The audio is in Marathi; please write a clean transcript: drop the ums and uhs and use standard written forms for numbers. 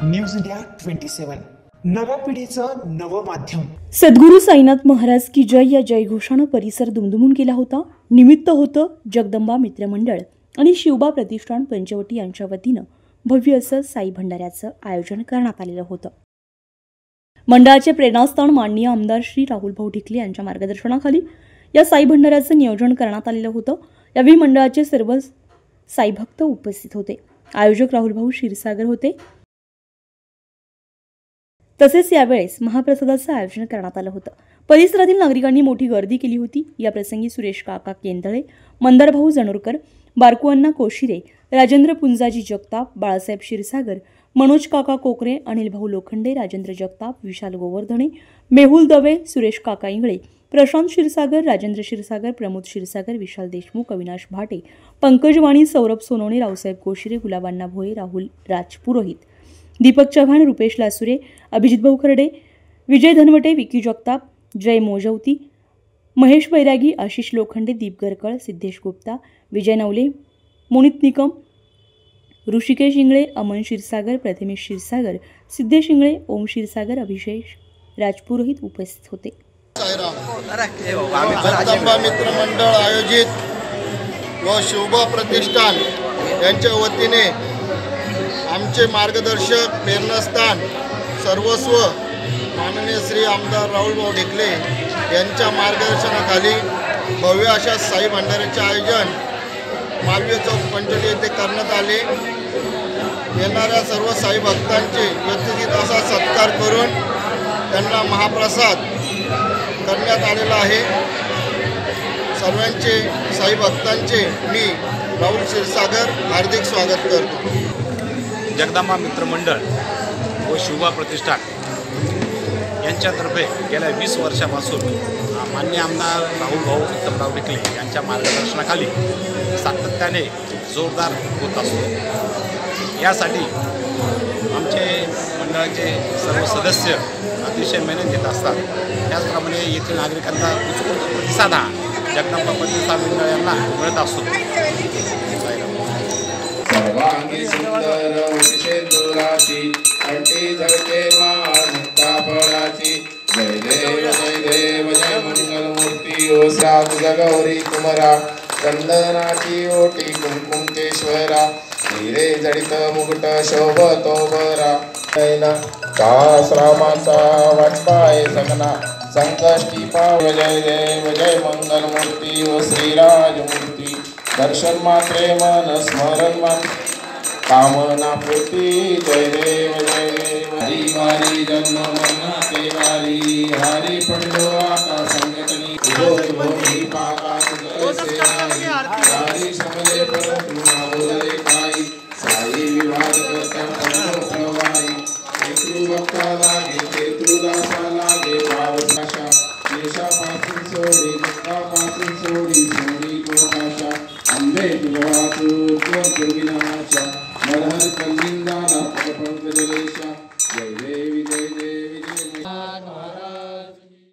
न्यूज इंडिया 27 नव्या पिढीचं नवं माध्यम। सद्गुरू साईनाथ महाराज की जय या जयघोषानं परिसर दुमदुमून केला होता। निमित्त होतं जगदंबा मित्र मंडळ आणि शिवबा प्रतिष्ठान पंचवटी यांच्या वतीनं भव्य असं साई भंडाऱ्याचं आयोजन करण्यात आलेलं होतं। मंडळाचे प्रेरणास्थान माननीय आमदार श्री राहुल भाऊ ढिकले यांच्या मार्गदर्शनाखाली या साई भंडाऱ्याचं नियोजन करण्यात आलेलं होतं। यावेळी मंडळाचे सर्व साई भक्त उपस्थित होते। आयोजक राहुल भाऊ क्षीरसागर होते। तसेच यावेळेस महाप्रसादाचं आयोजन करण्यात आलं होतं। परिसरातील नागरिकांनी मोठी गर्दी केली होती। या प्रसंगी सुरेश काका केंदळे, मंदार भाऊ जनोरकर, बारकू अण्णा कोशिरे, राजेंद्र पुंजाजी जगताप, बाळासाहेब क्षीरसागर, मनोज काका कोकरे, अनिल भाऊ लोखंडे, राजेंद्र जगताप, विशाल गोवर्धने, मेहुल दवे, सुरेश काका इंगळे, प्रशांत क्षीरसागर, राजेंद्र क्षीरसागर, प्रमोद क्षीरसागर, विशाल देशमुख, अविनाश भाटे, पंकज वाणी, सौरभ सोनवणे, रावसाहेब कोशिरे, गुलाबांना भोये, राहुल राजपुरोहित, दीपक चव्हाण, रुपेश लासुरे, अभिजित भाऊ खर्डे, विजय धनवटे, विकी जगताप, जय मोजवती, महेश बैरागी, आशिष लोखंडे, दीप गरकळ, सिद्धेश गुप्ता, विजय नवले, मोनित निकम, ऋषिकेश इंगळे, अमन क्षीरसागर, प्रथमेश क्षीरसागर, सिद्धेश इंगळे, ओम क्षीरसागर, अभिषेक राजपुरोहित उपस्थित होते। जगदंबा मित्र मंडळ आयोजित व शिवबा प्रतिष्ठान यांच्या वतीने आमचे मार्गदर्शक प्रेरणास्थान सर्वस्व माननीय श्री आमदार राहुल भाऊ ढिकले यांच्या मार्गदर्शनाखाली भव्य अशा साई भंडाऱ्याचे आयोजन मालवीय चौक पंचवटी येथे करण्यात आले। येणाऱ्या सर्व साई भक्तांचे व्यवस्थित असा सत्कार करून त्यांना महाप्रसाद करण्यात आलेला आहे। सर्वांचे साई भक्तांचे मी राहुल क्षीरसागर हार्दिक स्वागत करतो। जगदंबा मित्र मंडळ व शिवबा प्रतिष्ठान यांच्यातर्फे गेल्या 20 वर्षापासून माननीय आमदार राहुल भाऊ उत्तमराव ढिकले यांच्या मार्गदर्शनाखाली सातत्याने जोरदार होत असतो। यासाठी आमचे मंडळाचे सर्व सदस्य अतिशय मेहनत घेत असतात। त्याचप्रमाणे येथील नागरिकांचा उत्स्फूर्त प्रतिसाद हा जगदंबा प्रतिष्ठान मंडळ यांना मिळत असतो। सर्वांगी सुंदर उषेंदुराची कंठी झळके मुक्ता फळाची जय देव जय मंगल मूर्ती ओ सात गौरी कुमरा चंदनाची ओटी कुंकुमकेश्वरा हिरे जडित मुकुट शोभतो बरा नैना श्रामाचा वाटपाय सगना संकष्टी पाव जय देव जय मंगल मूर्ती ओ श्रीराज मूर्ती दर्शन मात्रे मन स्मरण मात्र कामना पूर्ती जय देव हरी वारी जन्म मरणाते वारी हरी पडलो आता संघटनी भोगी पाकात जैसे हरी समले परंतु बोलले काही साई विवाद करता पंतो प्रवाही एकरू भक्ता लागे तेतरू दासा लागे पावसाशा देशापासून सोडी दुःखापासून सोडी सोडी गोकाशा अंबे तुझवाचू कोण दुर्गिनाचा मरहर कलिंगाला पंकजलेशा जय